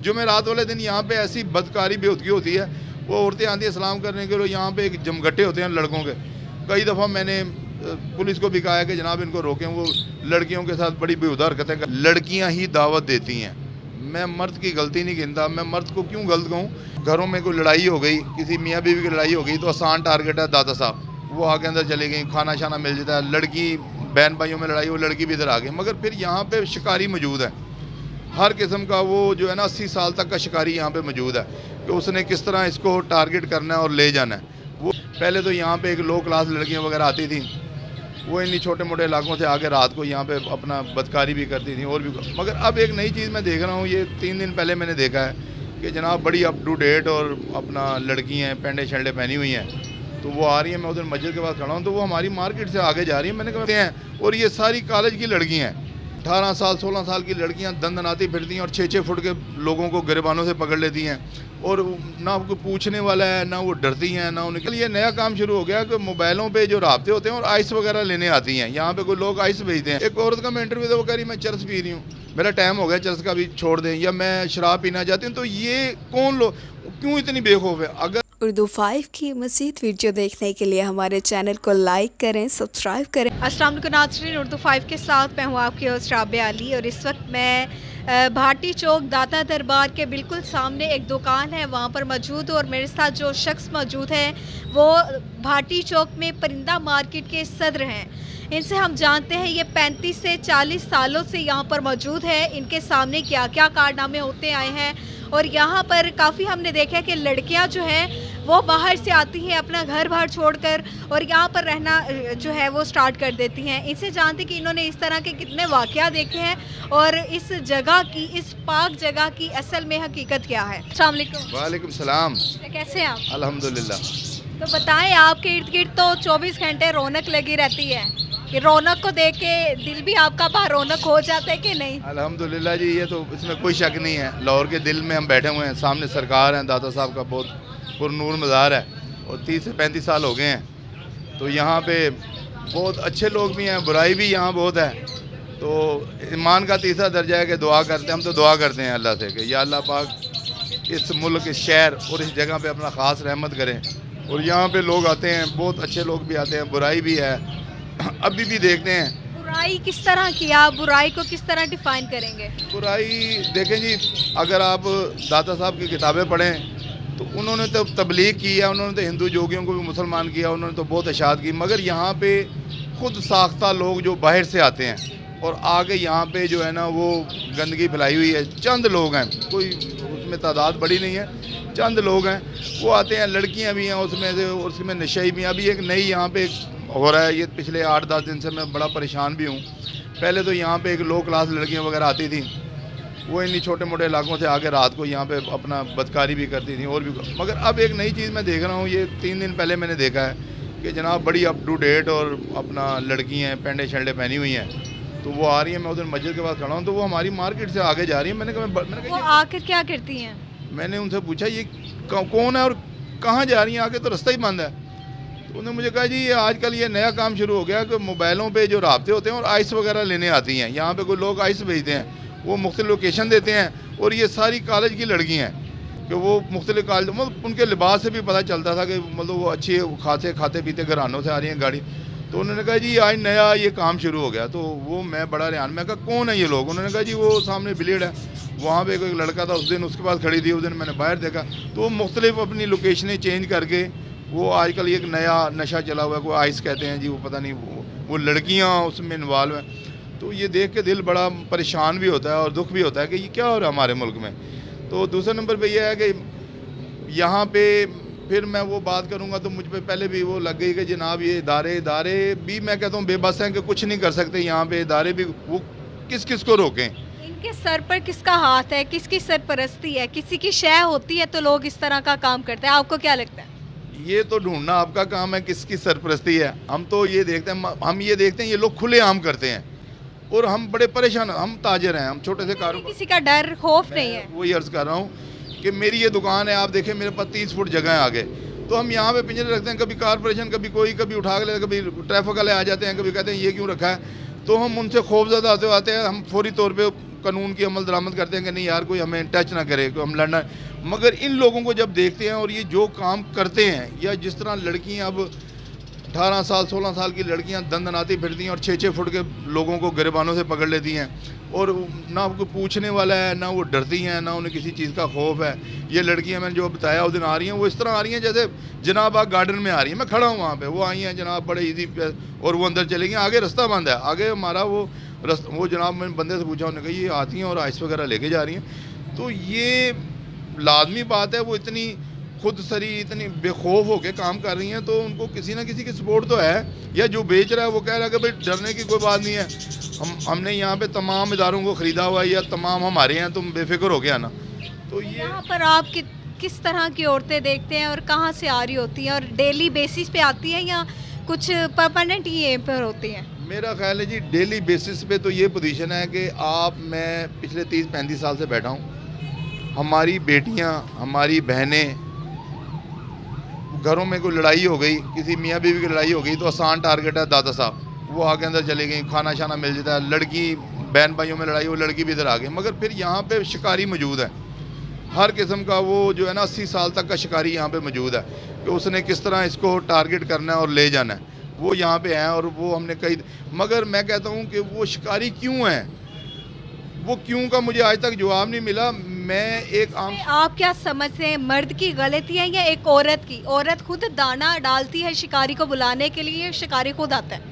जुमेरात वाले दिन यहाँ पे ऐसी बदकारी बेहूदगी होती है। वो औरतें आती हैं सलाम करने के लिए, यहाँ पे एक जमघटे होते हैं लड़कों के। कई दफ़ा मैंने पुलिस को भी कहा है कि जनाब इनको रोकें, वो लड़कियों के साथ बड़ी बेहुदा हरकतें कर, लड़कियाँ ही दावत देती हैं। मैं मर्द की गलती नहीं गिनता, मैं मर्द को क्यों गलत कहूँ। घरों में कोई लड़ाई हो गई, किसी मियाँ बीवी की लड़ाई हो गई तो आसान टारगेट है दादा साहब, वो आगे अंदर चले गई, खाना शाना मिल जाता है। लड़की बहन भाइयों में लड़ाई, वो लड़की भी इधर आ गई। मगर फिर यहाँ पे शिकारी मौजूद है, हर किस्म का। वो जो है ना 80 साल तक का शिकारी यहाँ पे मौजूद है कि उसने किस तरह इसको टारगेट करना है और ले जाना है। वो पहले तो यहाँ पे एक लो क्लास लड़कियाँ वगैरह आती थी, वो इन्हीं छोटे मोटे इलाकों से आके रात को यहाँ पे अपना बदकारी भी करती थी और भी। मगर अब एक नई चीज़ मैं देख रहा हूँ, ये 3 दिन पहले मैंने देखा है कि जनाब बड़ी अप टू डेट और अपना लड़की हैं, पेंडे शल्डे पहनी हुई हैं, तो वो आ रही हैं। मैं उधर मस्जिद के पास खड़ा हूँ तो वो हमारी मार्केट से आगे जा रही हैं। मैंने कहते हैं, और ये सारी कॉलेज की लड़की हैं, 18 साल 16 साल की लड़कियां दंदनाती फिरती हैं और 6-6 फुट के लोगों को गिरबानों से पकड़ लेती हैं और ना कोई पूछने वाला है, ना वो डरती हैं, ना उनके लिए नया काम शुरू हो गया कि मोबाइलों पे जो राब्ते होते हैं और आइस वगैरह लेने आती हैं। यहाँ पे कोई लोग आइस भेजते हैं। एक औरत का मैं इंटरव्यू दे, वो कह रही मैं चरस पी रही हूँ, मेरा टाइम हो गया चरस का भी, छोड़ दें, या मैं शराब पीना चाहती हूँ। तो ये कौन लोग क्यों इतनी बेखौफ है? अगर उर्दू 5 की मज़ीद वीडियो देखने के लिए हमारे चैनल को लाइक करें, सब्सक्राइब करें। अस्सलाम वालेकुम नाज़रीन, उर्दू 5 के साथ मैं हूँ आपकी होस्ट राबिया अली और इस वक्त मैं भाटी चौक दाता दरबार के बिल्कुल सामने एक दुकान है वहाँ पर मौजूद हूँ और मेरे साथ जो शख्स मौजूद है वो भाटी चौक में परिंदा मार्केट के सदर हैं। इनसे हम जानते हैं ये 35 से 40 सालों से यहाँ पर मौजूद है, इनके सामने क्या क्या कारनामे होते आए हैं। और यहाँ पर काफ़ी हमने देखा है कि लड़कियाँ जो हैं वो बाहर से आती हैं अपना घर बाहर छोड़कर और यहाँ पर रहना जो है वो स्टार्ट कर देती हैं। इनसे जानते कि इन्होंने इस तरह के कितने वाक़या देखे हैं और इस जगह की, इस पाक जगह की असल में हकीकत क्या है। अस्सलाम वालेकुम। वालेकुम सलाम। कैसे हैं आप? अल्हम्दुलिल्लाह। तो बताएं, आपके इर्द गिर्द तो 24 घंटे रौनक लगी रहती है, कि रौनक को देख के दिल भी आपका बाहर रौनक हो जाता है कि नहीं? अल्हम्दुलिल्लाह जी, ये तो इसमें कोई शक नहीं है। लाहौर के दिल में हम बैठे हुए हैं, सामने सरकार हैं, दादा साहब का बहुत पुरनूर मज़ार है और 30 से 35 साल हो गए हैं। तो यहाँ पे बहुत अच्छे लोग भी हैं, बुराई भी यहाँ बहुत है। तो ईमान का तीसरा दर्जा है कि दुआ करते हैं, हम तो दुआ करते हैं अल्लाह से कि या अल्लाह पाक इस मुल्क, इस शहर और इस जगह पे अपना ख़ास रहमत करें। और यहाँ पे लोग आते हैं, बहुत अच्छे लोग भी आते हैं, बुराई भी है, अभी भी देखते हैं। बुराई किस तरह की, आप बुराई को किस तरह डिफ़ाइन करेंगे? बुराई देखें जी, अगर आप दाता साहब की किताबें पढ़ें तो उन्होंने तो तबलीग की है, उन्होंने तो हिंदू जोगियों को भी मुसलमान किया, उन्होंने तो बहुत इशाअत की। मगर यहाँ पे खुद साख्ता लोग जो बाहर से आते हैं और आगे यहाँ पे जो है ना वो गंदगी फैलाई हुई है। चंद लोग हैं, कोई उसमें तादाद बड़ी नहीं है, चंद लोग हैं, वो आते हैं। लड़कियाँ भी हैं उसमें से, उसमें नशे भी। अभी एक नई यहाँ पे हो रहा है, ये पिछले 8-10 दिन से मैं बड़ा परेशान भी हूँ। पहले तो यहाँ पे एक लो क्लास लड़कियाँ वगैरह आती थी, वो इन्हीं छोटे मोटे इलाकों से आके रात को यहाँ पे अपना बदकारी भी करती थी और भी। मगर अब एक नई चीज़ मैं देख रहा हूँ, ये 3 दिन पहले मैंने देखा है कि जनाब बड़ी अप टू डेट और अपना लड़की हैं, पेंडे शल्डे पहनी हुई हैं, तो वो आ रही हैं। मैं उधर मस्जिद के पास खड़ा हूँ तो वो हमारी मार्केट से आगे जा रही है। मैंने कहा वो आकर क्या करती हैं? मैंने उनसे पूछा ये कौन है और कहाँ जा रही हैं, आगे तो रास्ता ही बंद है। तो उन्होंने मुझे कहा जी ये आजकल ये नया काम शुरू हो गया कि मोबाइलों पे जो राब्ते होते हैं और आइस वगैरह लेने आती हैं। यहाँ पे कोई लोग आइस भेजते हैं, वो मुख्तलिफ लोकेशन देते हैं और ये सारी कॉलेज की लड़की हैं कि वो मुख्तलिफ कॉलेज, मतलब उनके लिबास से भी पता चलता था कि मतलब वो अच्छी खासे खाते पीते घरानों से आ रही हैं गाड़ी। तो उन्होंने कहा जी आज नया ये काम शुरू हो गया। तो वो मैं बड़ा हैरान, मैं कहा कौन है ये लोग? उन्होंने कहा जी वो सामने बिलेड है, वहाँ पे कोई लड़का था उस दिन उसके पास खड़ी थी, उस दिन मैंने बाहर देखा। तो वो मुख्तलिफ अपनी लोकेशनें चेंज करके वो आजकल एक नया नशा चला हुआ है, कोई आइस कहते हैं जी, वो पता नहीं, वो लड़कियाँ उसमें इन्वॉल्व हैं। तो ये देख के दिल बड़ा परेशान भी होता है और दुख भी होता है कि ये क्या हो रहा है हमारे मुल्क में। तो दूसरे नंबर पे ये है कि यहाँ पे फिर मैं वो बात करूँगा तो मुझ पे पहले भी वो लग गई कि जनाब ये इदारे भी मैं कहता हूँ बेबस हैं कि कुछ नहीं कर सकते। यहाँ पे इदारे भी वो किस किस को रोकें। इनके सर पर किसका हाथ है, किसकी सरपरस्ती है? किसी की शय होती है तो लोग इस तरह का काम करते हैं, आपको क्या लगता है? ये तो ढूंढना आपका काम है किसकी सरपरस्ती है। हम तो ये देखते हैं, हम ये देखते हैं ये लोग खुले आम करते हैं और हम बड़े परेशान। हम ताजर हैं, हम छोटे से कारोबार, किसी का डर खौफ नहीं है। वही अर्ज़ कर रहा हूँ कि मेरी ये दुकान है, आप देखें मेरे पास 30 फुट जगह है आगे, तो हम यहाँ पे पिंजरे रखते हैं। कभी कारपोरेशन, कभी कोई, कभी उठा के लेते, कभी ट्रैफिक वाले आ जाते हैं, कभी कहते हैं ये क्यों रखा है। तो हम उनसे खौफज़दा आते हैं, हम फौरी तौर पे कानून की अमल दरामद करते हैं कि नहीं यार कोई हमें टच ना करे, कोई हम लड़ना, मगर इन लोगों को जब देखते हैं और ये जो काम करते हैं, या जिस तरह लड़कियां अब 18 साल 16 साल की लड़कियां दंदनाती फिरती हैं और 6-6 फुट के लोगों को गिरबानों से पकड़ लेती हैं, और ना कोई पूछने वाला है, ना वो डरती हैं, ना उन्हें किसी चीज़ का खौफ है। ये लड़कियां मैंने जो बताया उस दिन आ रही हैं, वो इस तरह आ रही हैं जैसे जनाब बाग गार्डन में आ रही हैं। मैं खड़ा हूँ वहाँ पे, वो आई हैं जनाब बड़े इजी पे, और वो अंदर चली गई। आगे रास्ता बंद है, आगे हमारा वो जनाब मैंने बंदे से पूछा, उन्होंने कहा ये आती हैं और आइस वगैरह लेके जा रही हैं। तो ये लाजमी बात है, वो इतनी खुद सरी इतनी बेखौफ होके काम कर रही हैं, तो उनको किसी ना किसी की सपोर्ट तो है। या जो बेच रहा है वो कह रहा है कि भाई डरने की कोई बात नहीं है, हमने यहाँ पे तमाम इदारों को ख़रीदा हुआ है, या तमाम हमारे हैं, तुम बेफिक्र हो के आना। तो ये यहाँ पर आप किस तरह की औरतें देखते हैं और कहाँ से आ रही होती हैं, और डेली बेसिस पे आती हैं या कुछ परमानेंट ही यहीं पर होती हैं? मेरा ख्याल है जी डेली बेसिस पे तो ये पोजीशन है कि मैं पिछले 30-35 साल से बैठा हूँ। हमारी बेटियाँ, हमारी बहनें, घरों में कोई लड़ाई हो गई, किसी मियाँ बीवी की लड़ाई हो गई, तो आसान टारगेट है दादा साहब, वो आगे अंदर चले गई, खाना शाना मिल जाता है। लड़की बहन भाइयों में लड़ाई हो, लड़की भी इधर आ गई। मगर फिर यहाँ पे शिकारी मौजूद है, हर किस्म का, वो जो है ना 80 साल तक का शिकारी यहाँ पे मौजूद है कि उसने किस तरह इसको टारगेट करना है और ले जाना है, वो यहाँ पे हैं। और वो हमने कई, मगर मैं कहता हूँ कि वो शिकारी क्यों हैं, वो क्यों का मुझे आज तक जवाब नहीं मिला। मैं एक आम, आप क्या समझते हैं, मर्द की गलती है या एक औरत की? औरत खुद दाना डालती है शिकारी को बुलाने के लिए, शिकारी खुद आता है?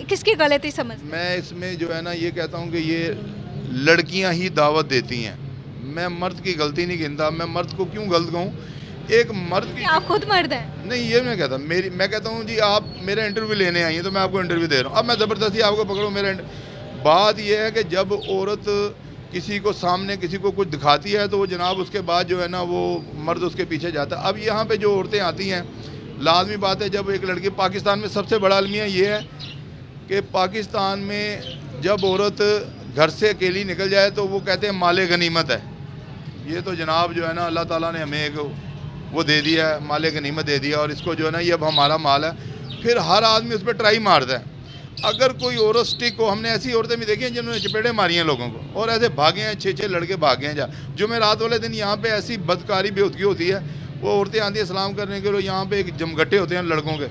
किसकी गलती समझ? मैं इसमें जो है ना ये कहता हूँ कि ये लड़कियाँ ही दावत देती हैं। मैं मर्द की गलती नहीं गिनता। मैं मर्द को क्यों गलत कहूँ? एक मर्द की, आप खुद मर्द हैं? नहीं ये मैं कहता, मैं कहता हूँ जी आप मेरा इंटरव्यू लेने आई हैं तो मैं आपको इंटरव्यू दे रहा हूँ, अब मैं ज़बरदस्ती आपको पकड़ूँ मेरा बात यह है कि जब औरत किसी को सामने किसी को कुछ दिखाती है तो वो जनाब उसके बाद जो है ना वो मर्द उसके पीछे जाता है। अब यहाँ पे जो औरतें आती हैं, लाजमी बात है, जब एक लड़की, पाकिस्तान में सबसे बड़ा अलमिया ये है कि पाकिस्तान में जब औरत घर से अकेली निकल जाए तो वो कहते हैं माले गनीमत है। ये तो जनाब जो है ना अल्लाह ताला ने हमें एक वो दे दिया है, माले गनीमत दे दिया, और इसको जो है ना ये अब हमारा माल है। फिर हर आदमी उस पर ट्राई मारता है। अगर कोई औरत स्टिक हो, हमने ऐसी औरतें भी देखी हैं जिन्होंने चपेड़े मारी हैं लोगों को और ऐसे भागे हैं, 6-6 लड़के भागे हैं। जुमेरात वाले दिन यहाँ पे ऐसी बदकारी बेहूदगी होती है, वो औरतें आती हैं सलाम करने के लिए, यहाँ पे एक जमघटे होते हैं लड़कों के।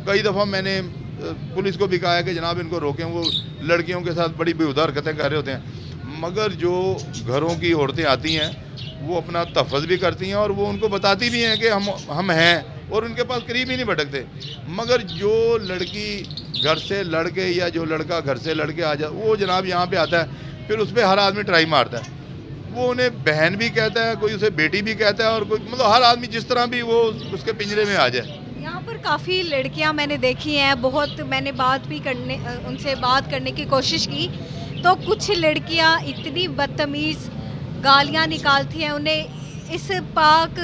कई दफ़ा मैंने पुलिस को भी कहा है कि जनाब इनको रोकें, वो लड़कियों के साथ बड़ी बेहुदा हरकतें कर रहे होते हैं। मगर जो घरों की औरतें आती हैं वो अपना तहफ़्फ़ुज़ भी करती हैं और वो उनको बताती भी हैं कि हम हैं, और उनके पास करीब ही नहीं भटकते। मगर जो लड़की घर से लड़के या जो लड़का घर से लड़के आ जाए, वो जनाब यहाँ पे आता है, फिर उस पर हर आदमी ट्राई मारता है। वो उन्हें बहन भी कहता है, कोई उसे बेटी भी कहता है, और कोई मतलब हर आदमी जिस तरह भी वो उसके पिंजरे में आ जाए। यहाँ पर काफ़ी लड़कियाँ मैंने देखी हैं, बहुत मैंने उनसे बात करने की कोशिश की, तो कुछ लड़कियाँ इतनी बदतमीज़ गालियाँ निकालती हैं, उन्हें इस पाक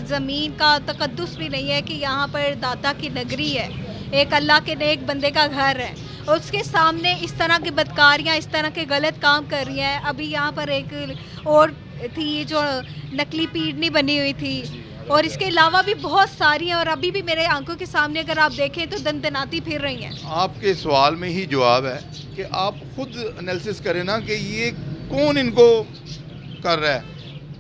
ज़मीन का तकद्दुस भी नहीं है कि यहाँ पर दाता की नगरी है, एक अल्लाह के नेक बंदे का घर है, और उसके सामने इस तरह की बदकारियाँ, इस तरह के गलत काम कर रही हैं। अभी यहाँ पर एक और थी जो नकली पीढ़नी बनी हुई थी, और इसके अलावा भी बहुत सारी हैं, और अभी भी मेरे आंखों के सामने अगर आप देखें तो दंदनाती फिर रही हैं। आपके सवाल में ही जवाब है कि आप खुद एनालिसिस करें ना कि ये कौन इनको कर रहा है,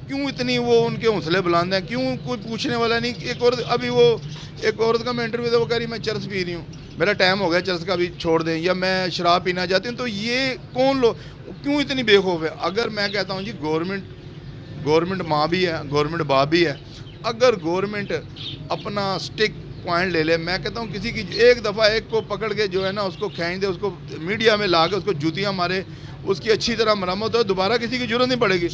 क्यों इतनी वो उनके हौसले बुलंद हैं, क्यों कोई पूछने वाला नहीं। एक औरत, अभी वो एक औरत का मैं इंटरव्यू था, वो कह रही मैं चरस पी रही हूँ, मेरा टाइम हो गया चरस का, भी छोड़ दें, या मैं शराब पीना चाहती हूँ। तो ये कौन लोग क्यों इतनी बेखौफ है? अगर मैं कहता हूँ जी गवर्नमेंट माँ भी है, गवर्नमेंट बाप भी है, अगर गवर्नमेंट अपना स्टिक पॉइंट ले ले, मैं कहता हूँ किसी की एक दफ़ा एक को पकड़ के जो है ना उसको खींच दे, उसको मीडिया में ला के उसको जूतियाँ मारे, उसकी अच्छी तरह मरम्मत हो, दोबारा किसी की जरूरत नहीं पड़ेगी।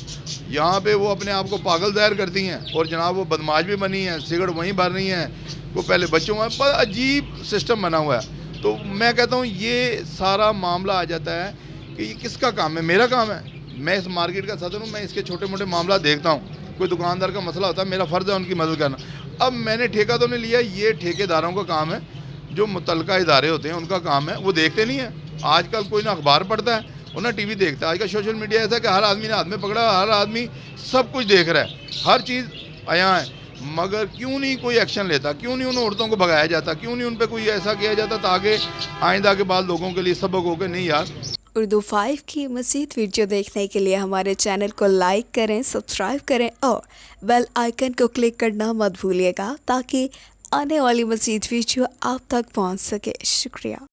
यहाँ पे वो अपने आप को पागल ज़ाहिर करती हैं, और जनाब वो बदमाश भी बनी हैं, सिगरेट वहीं भर रही हैं, वो पहले बच्चों में पर अजीब सिस्टम बना हुआ है। तो मैं कहता हूँ ये सारा मामला आ जाता है कि ये किसका काम है? मेरा काम है, मैं इस मार्केट का सदर हूँ, मैं इसके छोटे मोटे मामला देखता हूँ। कोई दुकानदार का मसला होता है, मेरा फ़र्ज़ है उनकी मदद करना। अब मैंने ठेका तो नहीं लिया, ये ठेकेदारों का काम है, जो मुतल्लिका इदारे होते हैं उनका काम है, वो देखते नहीं है। आजकल कोई ना अखबार पढ़ता है और ना टीवी देखता है। आजकल सोशल मीडिया ऐसा है कि हर आदमी ने हाथ में पकड़ा, हर आदमी सब कुछ देख रहा है, हर चीज़ आया है। मगर क्यों नहीं कोई एक्शन लेता? क्यों नहीं उन औरतों को भगाया जाता? क्यों नहीं उन पर कोई ऐसा किया जाता ताकि आइंदा के बाद लोगों के लिए सबक हो के नहीं यार उर्दू 5 की मज़ीद वीडियो देखने के लिए हमारे चैनल को लाइक करें, सब्सक्राइब करें और बेल आइकन को क्लिक करना मत भूलिएगा ताकि आने वाली मज़ीद वीडियो आप तक पहुंच सके। शुक्रिया।